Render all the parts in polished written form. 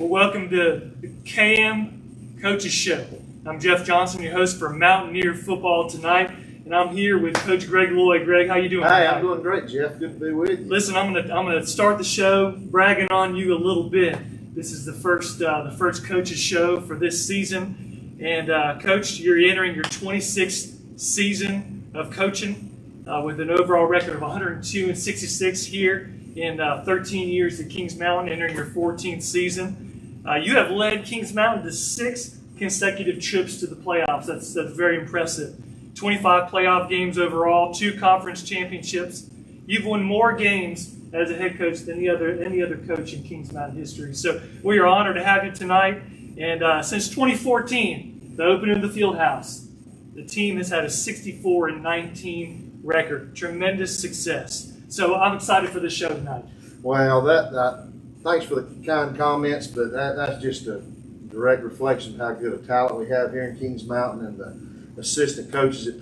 Well, welcome to the KM Coaches Show. I'm Jeff Johnson, your host for Mountaineer Football Tonight, and I'm here with Coach Greg Lloyd. Greg, how you doing? Hey, I'm doing great, Jeff. Good to be with you. Listen, I'm gonna start the show bragging on you a little bit. This is the first Coaches Show for this season, and Coach, you're entering your 26th season of coaching with an overall record of 102-66 here in 13 years at Kings Mountain, entering your 14th season. You have led Kings Mountain to 6 consecutive trips to the playoffs. That's very impressive. 25 playoff games overall, 2 conference championships. You've won more games as a head coach than any other coach in Kings Mountain history. So we are honored to have you tonight. And since 2014, the opening of the field house, the team has had a 64-19 record. Tremendous success. So I'm excited for this show tonight. Well, thanks for the kind comments, but that's just a direct reflection of how good a talent we have here in Kings Mountain and the assistant coaches that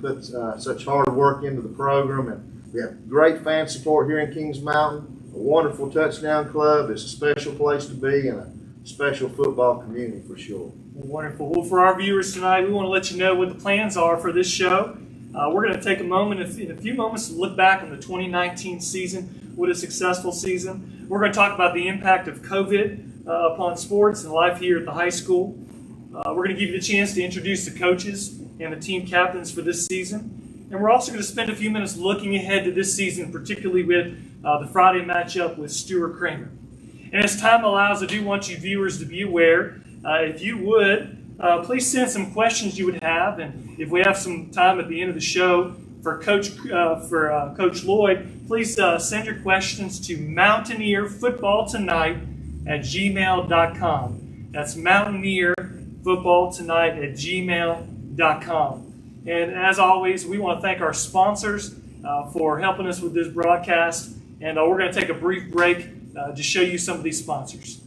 put such hard work into the program. And we have great fan support here in Kings Mountain, a wonderful touchdown club. It's a special place to be and a special football community for sure. Wonderful. Well, for our viewers tonight, we want to let you know what the plans are for this show. We're going to take a moment, in a few moments, to look back on the 2019 season. What a successful season. We're going to talk about the impact of COVID upon sports and life here at the high school. We're going to give you the chance to introduce the coaches and the team captains for this season. And we're also going to spend a few minutes looking ahead to this season, particularly with the Friday matchup with Stuart Kramer. And as time allows, I do want you viewers to be aware, if you would, please send some questions you would have, and if we have some time at the end of the show for Coach Lloyd, please send your questions to mountaineerfootballtonight@gmail.com. That's mountaineerfootballtonight@gmail.com. And as always, we want to thank our sponsors for helping us with this broadcast, and we're going to take a brief break to show you some of these sponsors.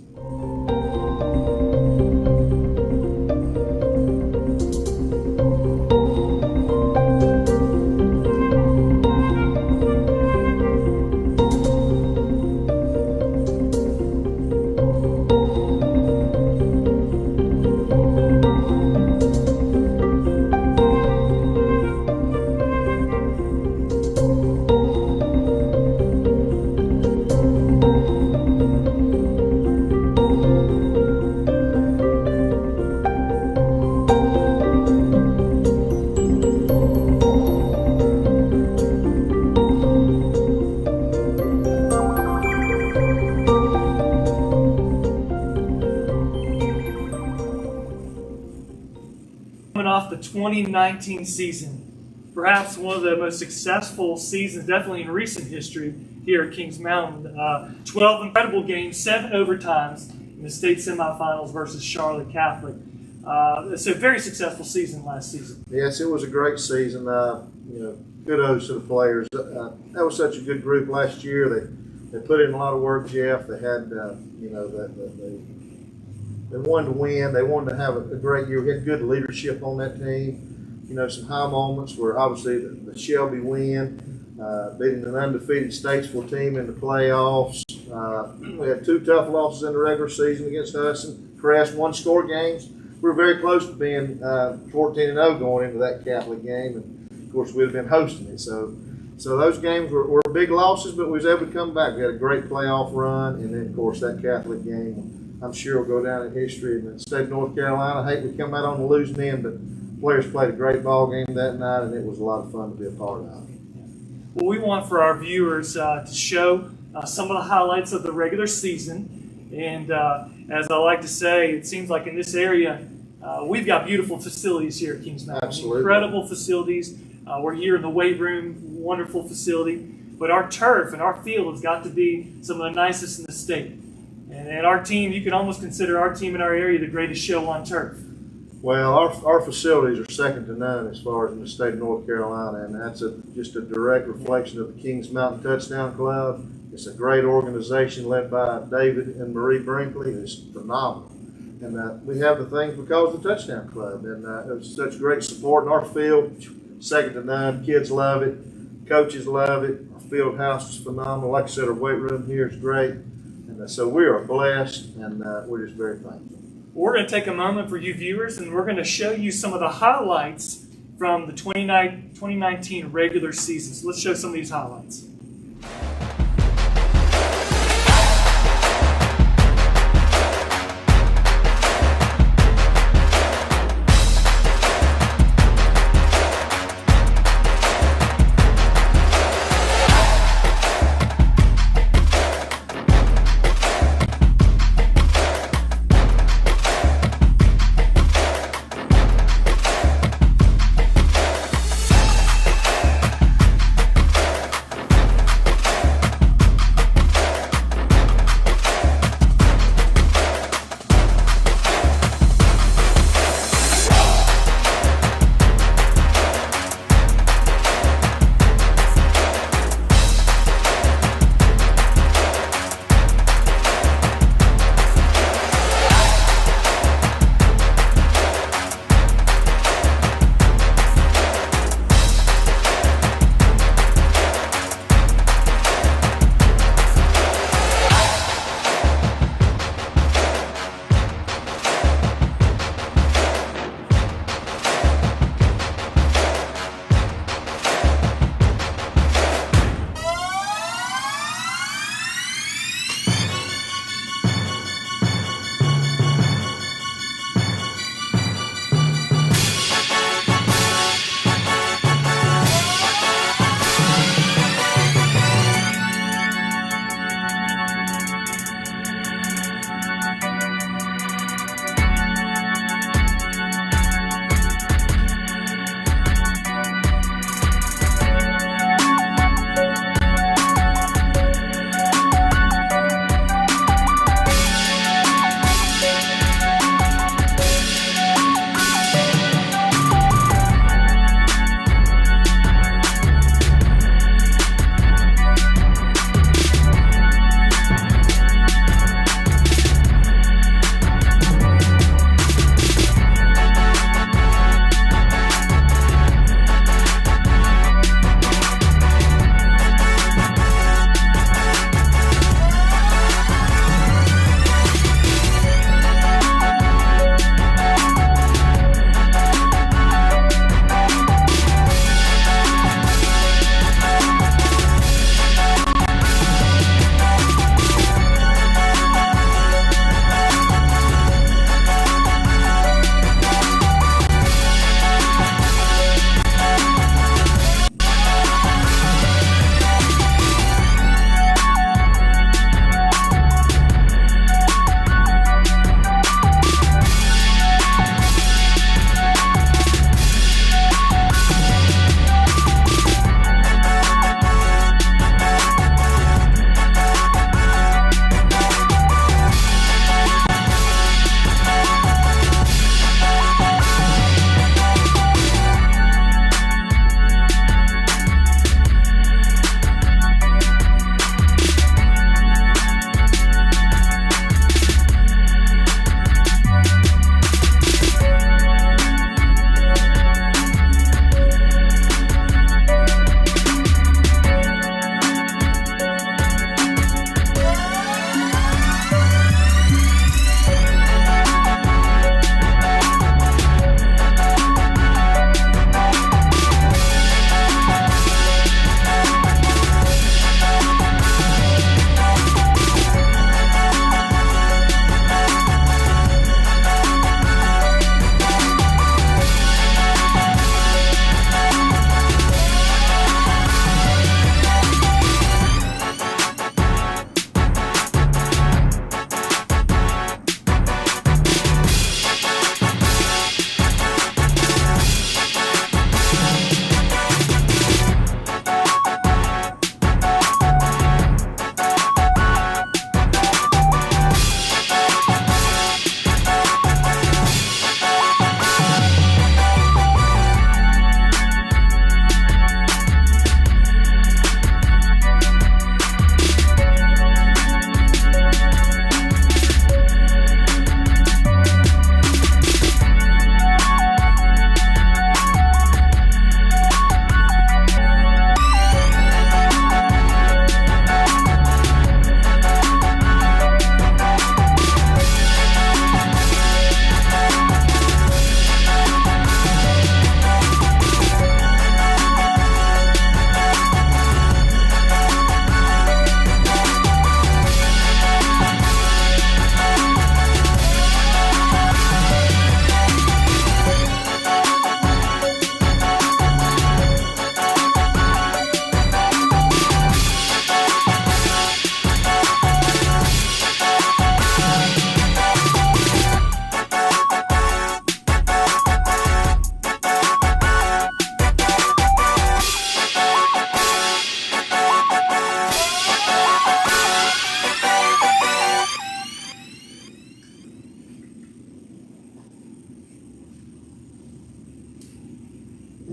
Off the 2019 season, perhaps one of the most successful seasons, definitely in recent history here at Kings Mountain. 12 incredible games, 7 overtimes in the state semifinals versus Charlotte Catholic. It's a very successful season last season. Yes, it was a great season. Kudos to the players. That was such a good group last year. They put in a lot of work, Jeff. They had, they wanted to win. They wanted to have a great year. We had good leadership on that team. Some high moments were obviously the Shelby win, beating an undefeated Statesville team in the playoffs. We had 2 tough losses in the regular season against us and Crest, 1-score games. We were very close to being 14-0 going into that Catholic game, and of course we'd have been hosting it. So those games were big losses, but we was able to come back. We had a great playoff run, and then of course that Catholic game, I'm sure will go down in history in the state of North Carolina. I hate we come out on the losing end, but players played a great ball game that night, and it was a lot of fun to be a part of. Well, we want for our viewers to show some of the highlights of the regular season. And as I like to say, it seems like in this area, we've got beautiful facilities here at Kings Mountain. Absolutely. Incredible facilities. We're here in the weight room, wonderful facility. But our turf and our field has got to be some of the nicest in the state. And our team, you can almost consider our team in our area the greatest show on turf. Well, our facilities are second to none as far as in the state of North Carolina, and that's just a direct reflection of the Kings Mountain Touchdown Club. It's a great organization led by David and Marie Brinkley. It's phenomenal. And we have the things because of the Touchdown Club. And it was such great support in our field, second to none. Kids love it. Coaches love it. Our field house is phenomenal. Like I said, our weight room here is great. And so we are blessed, and we're just very thankful. We're going to take a moment for you viewers, and we're going to show you some of the highlights from the 2019 regular season. So let's show some of these highlights.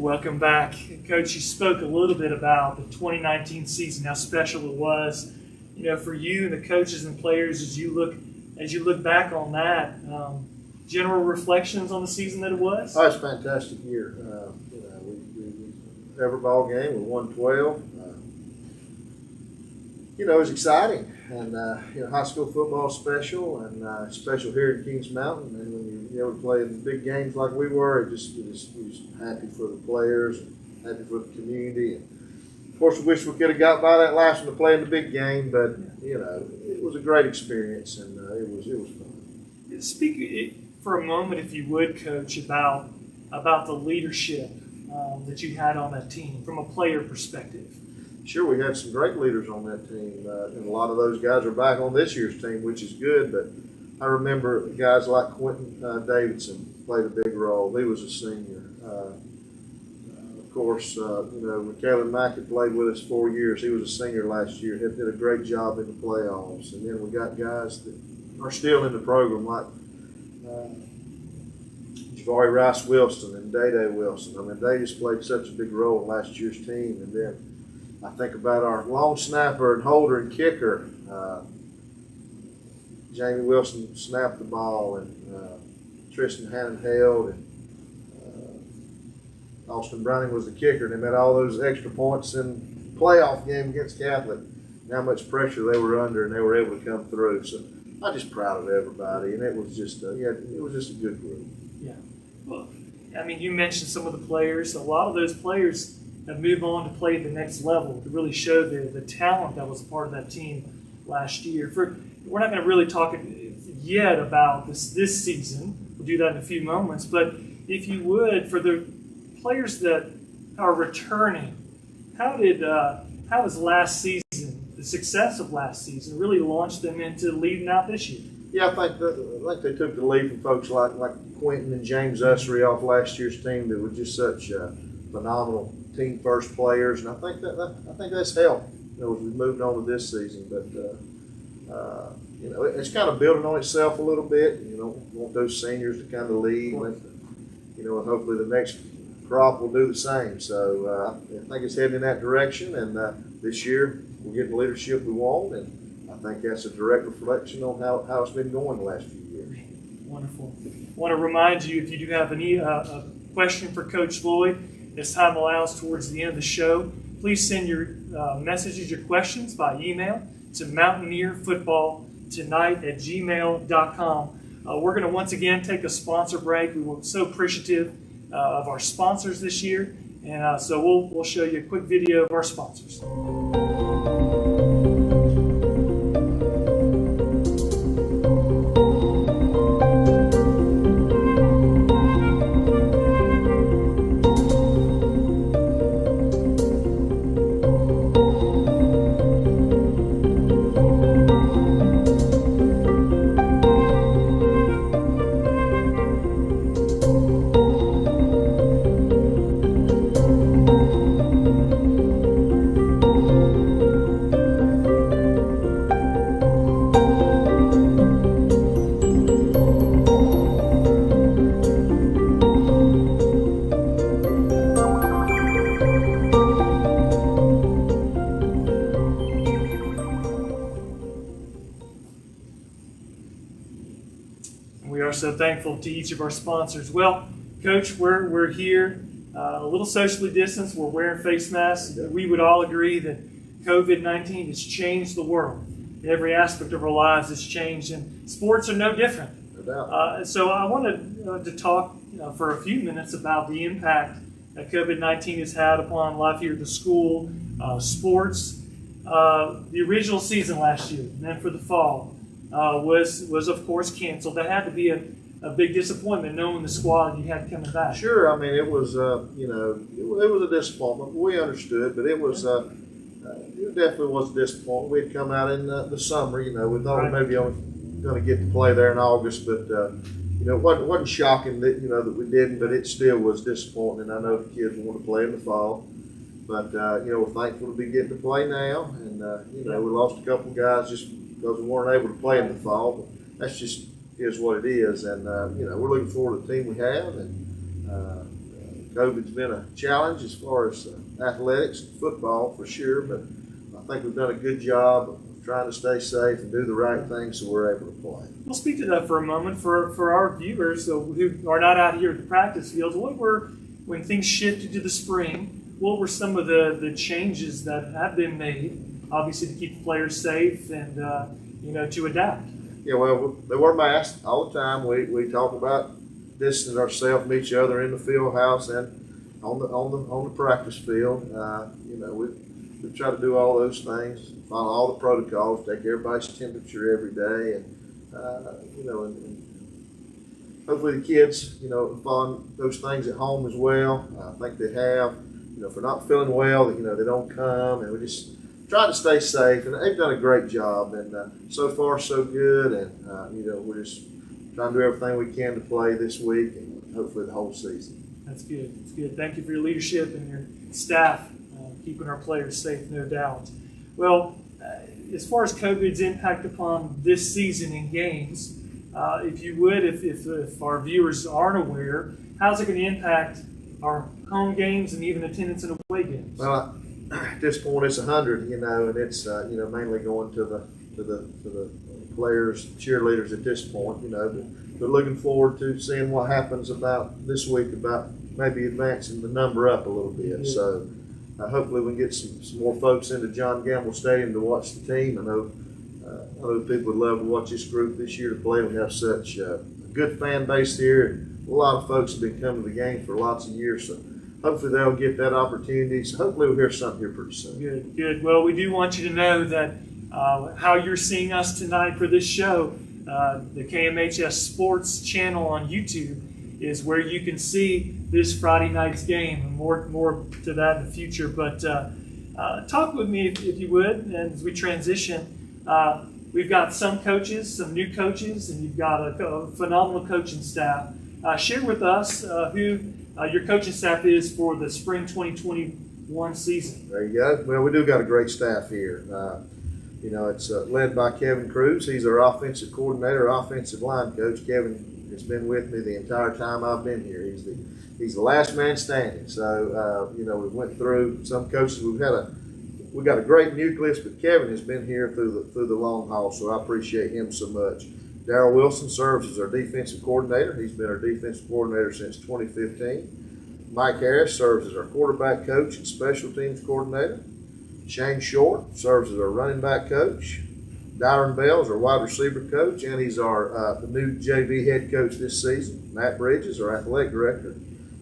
Welcome back. Coach, you spoke a little bit about the 2019 season, how special it was, for you and the coaches and players as you look back on that. General reflections on the season that it was? Oh, it's a fantastic year. Every ball game, we won 12. It was exciting, and high school football is special, and special here in Kings Mountain. And when you're able to play in big games like we were, we're just happy for the players, and happy for the community. And of course, we wish we could have got by that last one to play in the big game, but it was a great experience, and it was fun. Speak for a moment, if you would, Coach, about the leadership that you had on that team from a player perspective. Sure, we had some great leaders on that team, and a lot of those guys are back on this year's team, which is good. But I remember guys like Quentin Davidson played a big role. He was a senior. Of course, when Caleb Mack had played with us 4 years, he was a senior last year. He did a great job in the playoffs. And then we got guys that are still in the program, like Javari Rice Wilson and Day Wilson. I mean, they just played such a big role in last year's team. And then I think about our long snapper and holder and kicker. Jamie Wilson snapped the ball, and Tristan Hannon held, and Austin Browning was the kicker. And they made all those extra points in the playoff game against Catholic. And how much pressure they were under, and they were able to come through. So I'm just proud of everybody, and it was just it was just a good group. Yeah. Well, I mean, you mentioned some of the players. A lot of those players have moved on to play at the next level to really show the talent that was a part of that team last year. We're not going to really talk yet about this season. We'll do that in a few moments. But if you would, for the players that are returning, how was last season, the success of last season, really launched them into leading out this year? Yeah, I think they took the lead from folks like Quentin and James Ussery off last year's team that were just such phenomenal team first players, and I think that's helped. As we moved on to this season, but it's kind of building on itself a little bit. Want those seniors to kind of lead, and hopefully the next crop will do the same. So I think it's heading in that direction, and this year we're getting the leadership we want, and I think that's a direct reflection on how it's been going the last few years. Wonderful. I want to remind you, if you do have any question for Coach Floyd, as time allows towards the end of the show, please send your messages, your questions by email to mountaineerfootballtonight@gmail.com. We're going to once again take a sponsor break. We were so appreciative of our sponsors this year, and so we'll show you a quick video of our sponsors. So thankful to each of our sponsors. Well, Coach, we're here a little socially distanced. We're wearing face masks. We would all agree that COVID-19 has changed the world. Every aspect of our lives has changed, and sports are no different. No doubt. So I wanted to talk for a few minutes about the impact that COVID-19 has had upon life here at the school, sports. The original season last year, and then for the fall, was of course canceled. That had to be a big disappointment, knowing the squad you had coming back. Sure, I mean it was it was a disappointment. We understood, but it definitely was a disappointment. We had come out in the summer. We thought maybe only going to get to play there in August, but it wasn't shocking that that we didn't, but it still was disappointing. I know the kids want to play in the fall. But we're thankful to be getting to play now, and we lost a couple of guys just because we weren't able to play in the fall. But that's just is what it is, and we're looking forward to the team we have, and COVID's been a challenge as far as athletics, football for sure, but I think we've done a good job of trying to stay safe and do the right thing so we're able to play. We'll speak to that for a moment for our viewers who are not out here at the practice fields. When things shifted to the spring, what were some of the changes that have been made, obviously to keep the players safe and to adapt? Yeah, well, they wear masks all the time. We talk about distancing ourselves from each other in the field house and on the practice field. We try to do all those things, follow all the protocols, take everybody's temperature every day, and hopefully the kids, follow those things at home as well. I think they have. If they're not feeling well, they don't come, and we just try to stay safe. And they've done a great job, and so far so good. And we're just trying to do everything we can to play this week, and hopefully the whole season. That's good. That's good. Thank you for your leadership and your staff keeping our players safe, no doubt. Well, as far as COVID's impact upon this season in games, if you would, if our viewers aren't aware, how's it going to impact our home games and even attendance in away games? Well, at this point it's 100, and it's mainly going to the players, cheerleaders at this point, but looking forward to seeing what happens about this week about maybe advancing the number up a little bit. Yeah. So hopefully we can get some more folks into John Gamble Stadium to watch the team. I know people would love to watch this group this year to play. We have such a good fan base here. A lot of folks have been coming to the game for lots of years, so hopefully they'll get that opportunity. So hopefully we'll hear something here pretty soon. Good, good. Well, we do want you to know that how you're seeing us tonight for this show, the KMHS Sports channel on YouTube is where you can see this Friday night's game. And more to that in the future. But talk with me if you would, and as we transition. We've got some coaches, some new coaches, and you've got a phenomenal coaching staff. Share with us who your coaching staff is for the spring 2021 season. There you go. Well, we do got a great staff here. It's led by Kevin Cruz. He's our offensive coordinator, offensive line coach. Kevin has been with me the entire time I've been here. He's the last man standing. So we went through some coaches. We've got a great nucleus, but Kevin has been here through the long haul, so I appreciate him so much. Darrell Wilson serves as our defensive coordinator. He's been our defensive coordinator since 2015. Mike Harris serves as our quarterback coach and special teams coordinator. Shane Short serves as our running back coach. Dyron Bell is our wide receiver coach, and he's our the new JV head coach this season. Matt Bridges, our athletic director,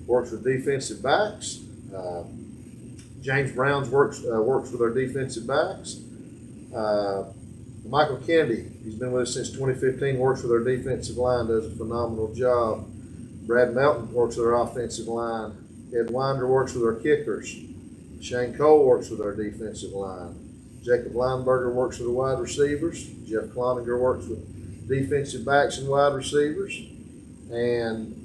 works with defensive backs. James Browns works with our defensive backs. Michael Kennedy, he's been with us since 2015, works with our defensive line, does a phenomenal job. Brad Melton works with our offensive line. Ed Winder works with our kickers. Shane Cole works with our defensive line. Jacob Lineberger works with the wide receivers. Jeff Cloninger works with defensive backs and wide receivers. And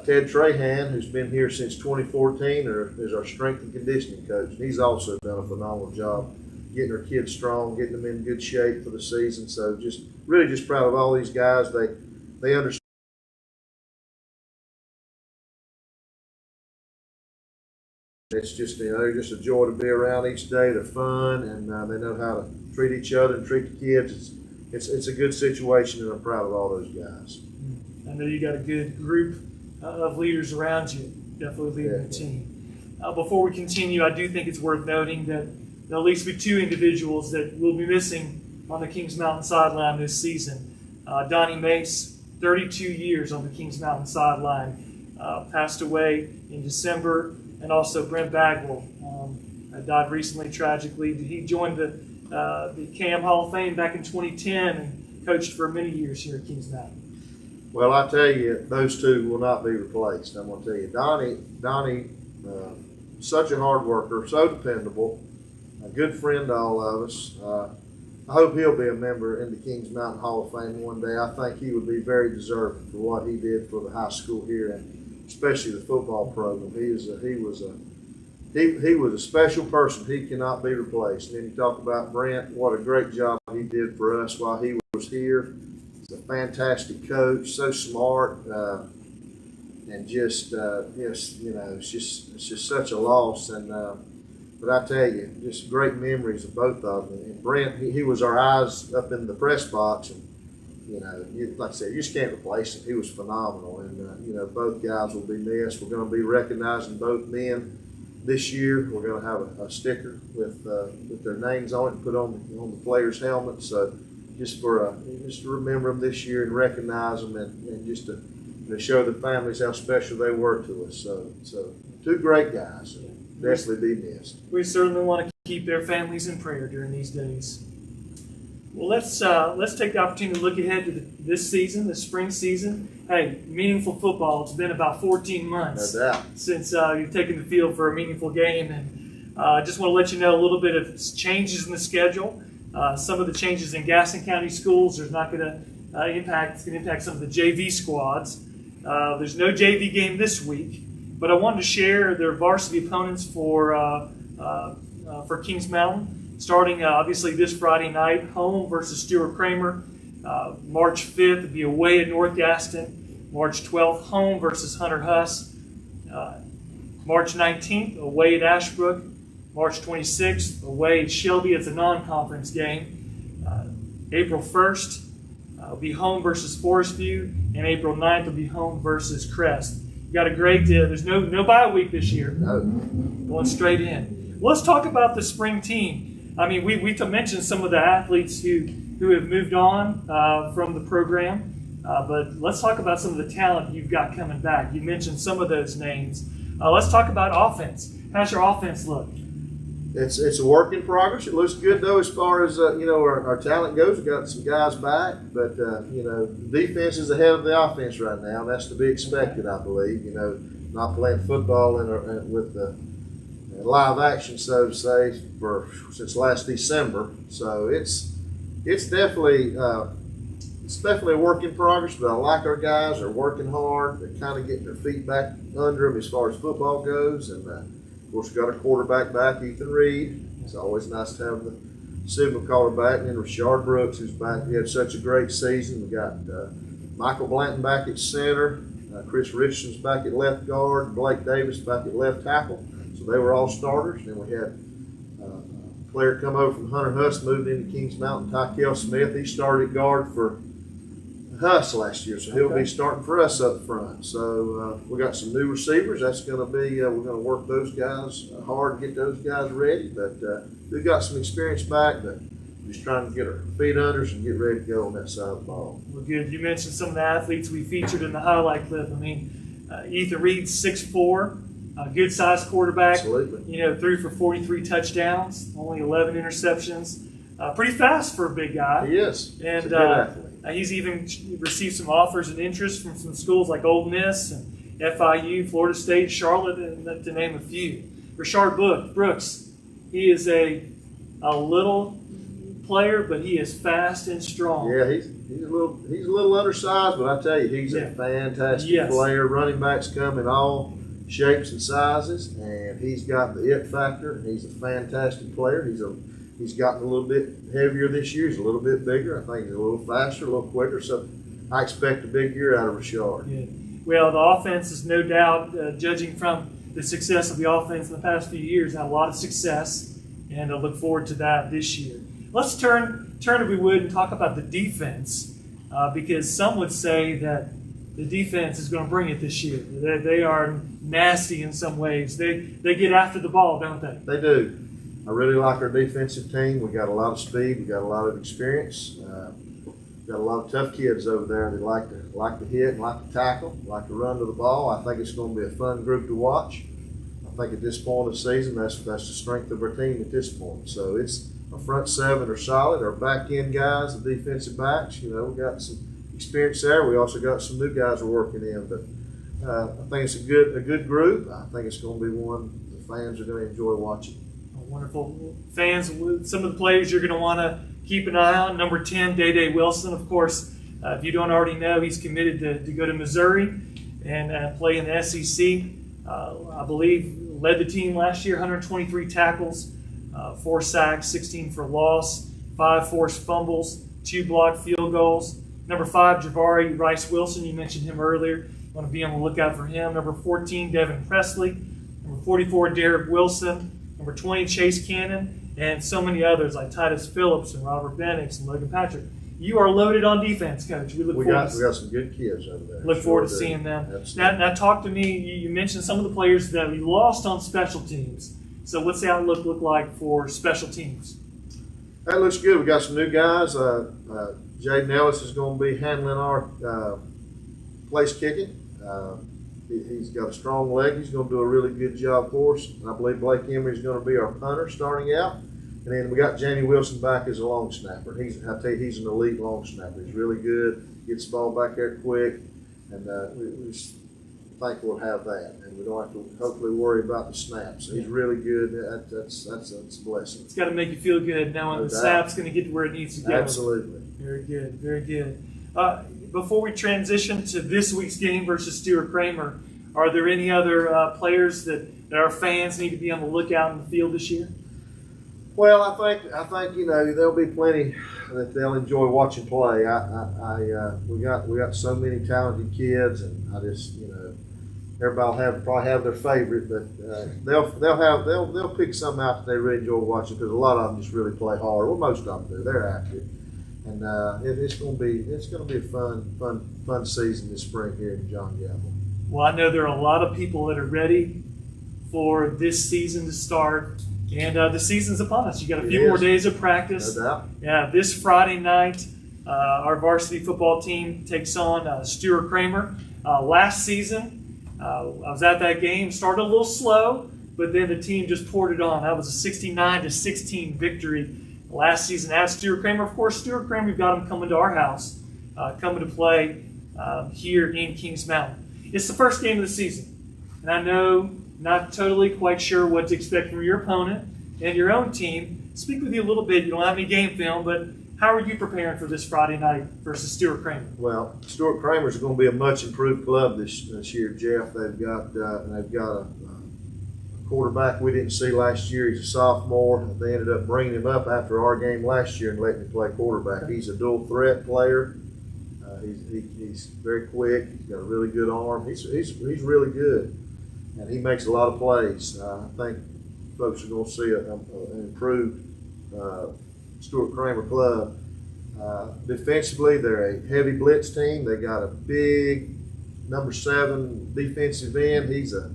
Ted Trahan, who's been here since 2014, is our strength and conditioning coach. And he's also done a phenomenal job getting our kids strong, getting them in good shape for the season. So really proud of all these guys. They understand. It's they're just a joy to be around each day. They're fun, and they know how to treat each other and treat the kids. It's a good situation, and I'm proud of all those guys. I know you got a good group of leaders around you, definitely leading the team. Before we continue, I do think it's worth noting that there'll at least be two individuals that will be missing on the Kings Mountain sideline this season. Donnie Mace, 32 years on the Kings Mountain sideline, passed away in December, and also Brent Bagwell died recently, tragically. He joined the CAM Hall of Fame back in 2010 and coached for many years here at Kings Mountain. Well, I tell you, those two will not be replaced. I'm going to tell you, Donnie, such a hard worker, so dependable, a good friend to all of us. I hope he'll be a member in the Kings Mountain Hall of Fame one day. I think he would be very deserving for what he did for the high school here, and especially the football program. He was a special person. He cannot be replaced. And then you talk about Brent, what a great job he did for us while he was here. He's a fantastic coach, so smart. and just it's just such a loss. And but I tell you, just great memories of both of them. And Brent, he was our eyes up in the press box, and like I said, you just can't replace him. He was phenomenal, and both guys will be missed. We're going to be recognizing both men this year. We're going to have a sticker with their names on it and put on the players' helmets. So just to remember them this year and recognize them, and just to show the families how special they were to us. So two great guys. Definitely be missed. We certainly want to keep their families in prayer during these days. Well, let's take the opportunity to look ahead to this season, the spring season. Hey, meaningful football. It's been about 14 months since you've taken the field for a meaningful game, and I just want to let you know a little bit of changes in the schedule. Some of the changes in Gaston County schools. There's not going to impact. It's going to impact some of the JV squads. There's no JV game this week, but I wanted to share their varsity opponents for Kings Mountain. Starting obviously this Friday night, home versus Stuart Kramer. March 5th will be away at North Gaston. March 12th, home versus Hunter Huss. March 19th, away at Ashbrook. March 26th, away at Shelby. It's a non-conference game. April 1st will be home versus Forest View, and April 9th will be home versus Crest. You got a great there's no bye week this year. No. Going straight in. Let's talk about the spring team. I mean, we mentioned some of the athletes who have moved on from the program, but let's talk about some of the talent you've got coming back. You mentioned some of those names. Let's talk about offense. How's your offense look? It's a work in progress. It looks good though as far as our talent goes. We've got some guys back, but the defense is ahead of the offense right now. That's to be expected, I believe. Not playing football with the live action, so to say, since last December. So it's definitely a work in progress. But I like our guys. They're working hard. They're kind of getting their feet back under them as far as football goes. And of course, we got our quarterback back, Ethan Reed. It's always nice to have the signal caller back. And then Rashard Brooks, who's back. He had such a great season. We got Michael Blanton back at center. Chris Richardson's back at left guard. Blake Davis back at left tackle. So they were all starters. Then we had a player come over from Hunter Huss, moved into Kings Mountain, Tykel Smith. He started guard for Huss last year, so he'll be starting for us up front. So we got some new receivers. That's going to be we're going to work those guys hard to get those guys ready. But we've got some experience back, but just trying to get our feet under us and get ready to go on that side of the ball. Well, good. You mentioned some of the athletes we featured in the highlight clip. I mean, Ethan Reed, 6'4". A good-sized quarterback. Absolutely. Threw for 43 touchdowns, only 11 interceptions. Pretty fast for a big guy. He is. And he's a good athlete. He's even received some offers and interest from some schools like Ole Miss and FIU, Florida State, Charlotte, to name a few. Rashard Brooks, he is a little player, but he is fast and strong. Yeah, he's a little undersized, but I tell you, he's a fantastic player. Running backs come in all shapes and sizes, and he's got the it factor. He's a fantastic player. He's gotten a little bit heavier this year. He's a little bit bigger. I think he's a little faster, a little quicker. So I expect a big year out of Rashard. Yeah. Well, the offense is no doubt, judging from the success of the offense in the past few years, had a lot of success, and I look forward to that this year. Let's turn if we would and talk about the defense, because some would say that the defense is going to bring it this year. They are nasty in some ways. They get after the ball, don't they? They do. I really like our defensive team. We got a lot of speed. We got a lot of experience. Got a lot of tough kids over there that like to hit and like to tackle, like to run to the ball. I think it's going to be a fun group to watch. I think at this point of the season, that's the strength of our team at this point. So it's our front seven are solid. Our back end guys, the defensive backs, we got some experience there. We also got some new guys we're working in, but I think it's a good group. I think it's going to be one the fans are going to enjoy watching. Wonderful. Fans, some of the players you're going to want to keep an eye on. Number 10, Day Wilson, of course. If you don't already know, he's committed to go to Missouri and play in the SEC. I believe led the team last year, 123 tackles, 4 sacks, 16 for loss, 5 forced fumbles, 2 blocked field goals. Number 5, Javari Rice Wilson, you mentioned him earlier. Want to be on the lookout for him. Number 14, Devin Presley. Number 44, Derek Wilson. Number 20, Chase Cannon. And so many others like Titus Phillips and Robert Bennix and Logan Patrick. You are loaded on defense, Coach. We got some good kids over there. Look forward to seeing them. Now, talk to me. You mentioned some of the players that we lost on special teams. So what's the outlook look like for special teams? That looks good. We got some new guys. Jaden Ellis is going to be handling our place kicking. He's got a strong leg. He's going to do a really good job for us. And I believe Blake Emery is going to be our punter starting out. And then we got Jamie Wilson back as a long snapper. I tell you, he's an elite long snapper. He's really good. Gets the ball back there quick. And we just thankful to have that. And we don't have to hopefully worry about the snaps. He's really good. That's a blessing. It's got to make you feel good knowing the snap's going to get to where it needs to go. Absolutely. Very good. Very good. Before we transition to this week's game versus Stuart Kramer, are there any other players that our fans need to be on the lookout in the field this year? Well, I think there'll be plenty that they'll enjoy watching play. We got so many talented kids, and I just everybody will probably have their favorite, but they'll pick some out that they really enjoy watching because a lot of them just really play hard. Well, most of them do. They're active, and it's going to be a fun season this spring here in John Gamble. Well, I know there are a lot of people that are ready for this season to start. And the season's upon us. You got a few more days of practice. No doubt. Yeah, this Friday night, our varsity football team takes on Stuart Kramer. Last season, I was at that game. Started a little slow, but then the team just poured it on. That was a 69-16 victory last season at Stuart Kramer. Of course, Stuart Kramer, we've got him coming to our house, coming to play here in Kings Mountain. It's the first game of the season, and I know not totally quite sure what to expect from your opponent and your own team. Speak with you a little bit. You don't have any game film, but how are you preparing for this Friday night versus Stuart Kramer? Well, Stuart Kramer's going to be a much improved club this year, Jeff. They've got a quarterback we didn't see last year. He's a sophomore. They ended up bringing him up after our game last year and letting him play quarterback. He's a dual threat player. He's very quick. He's got a really good arm. He's really good. And he makes a lot of plays. I think folks are going to see an improved Stuart Kramer club. Defensively, they're a heavy blitz team. They got a big number 7 defensive end. He's a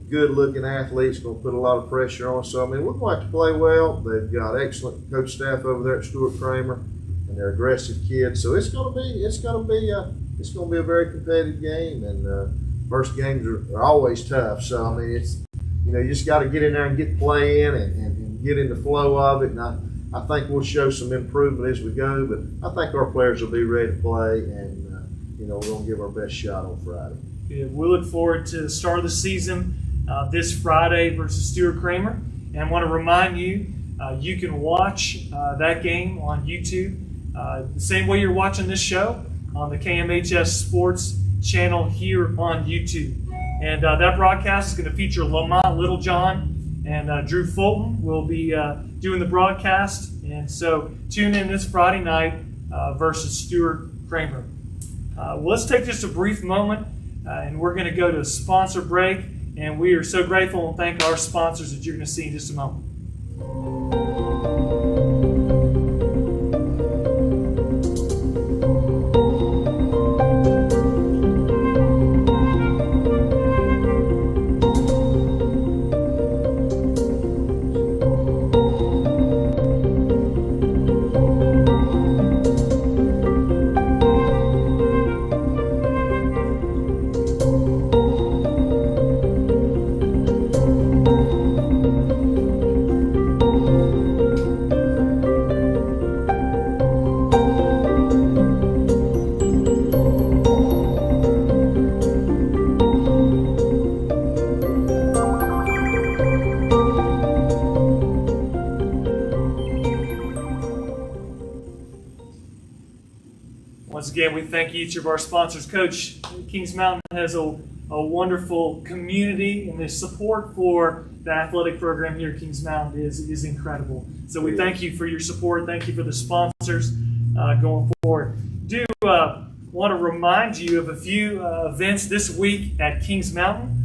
good-looking athlete. He's going to put a lot of pressure on us. So, I mean, we're going to have to play well. They've got excellent coach staff over there at Stuart Kramer, and they're aggressive kids. So it's going to be a very competitive game. And first games are always tough. So, I mean, it's you just got to get in there and get play in and get in the flow of it. And I think we'll show some improvement as we go. But I think our players will be ready to play, and we're going to give our best shot on Friday. Good. We look forward to the start of the season this Friday versus Stuart Kramer. And I want to remind you, you can watch that game on YouTube the same way you're watching this show on the KMHS Sports channel here on YouTube. And that broadcast is going to feature Lamont Littlejohn and Drew Fulton will be doing the broadcast. And so tune in this Friday night versus Stuart Kramer. Well, let's take just a brief moment and we're going to go to a sponsor break. And we are so grateful and thank our sponsors that you're going to see in just a moment. Once again, we thank each of our sponsors. Coach, Kings Mountain has a wonderful community, and the support for the athletic program here at Kings Mountain is incredible. So we thank you for your support. Thank you for the sponsors going forward. Do want to remind you of a few events this week at Kings Mountain.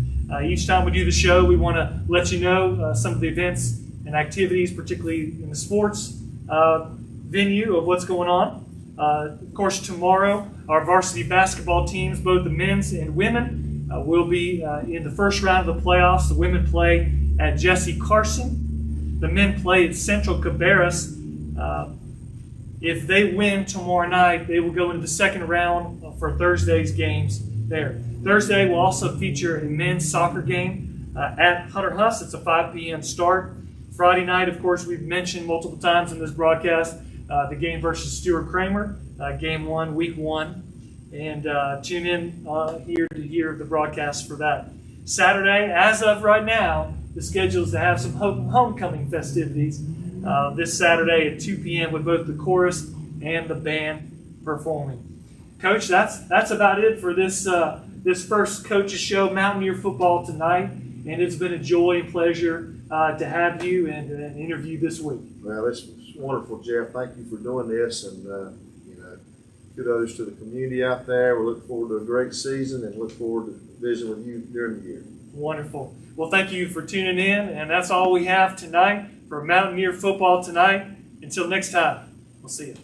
Each time we do the show, we want to let you know some of the events and activities, particularly in the sports venue of what's going on. Of course, tomorrow, our varsity basketball teams, both the men's and women, will be in the first round of the playoffs. The women play at Jesse Carson. The men play at Central Cabarrus. If they win tomorrow night, they will go into the second round for Thursday's games there. Thursday will also feature a men's soccer game at Hunter Huss. It's a 5 p.m. start. Friday night, of course, we've mentioned multiple times in this broadcast, the game versus Stuart Kramer, game 1, week 1. And tune in here to hear the broadcast for that. Saturday, as of right now, the schedule is to have some homecoming festivities this Saturday at 2 p.m. with both the chorus and the band performing. Coach, that's about it for this first Coaches Show, Mountaineer Football Tonight. And it's been a joy and pleasure to have you and an interview this week. Well, it's wonderful, Jeff. Thank you for doing this, and kudos to the community out there. We look forward to a great season and look forward to visiting with you during the year. Wonderful. Well, thank you for tuning in, and that's all we have tonight for Mountaineer Football Tonight. Until next time, we'll see you.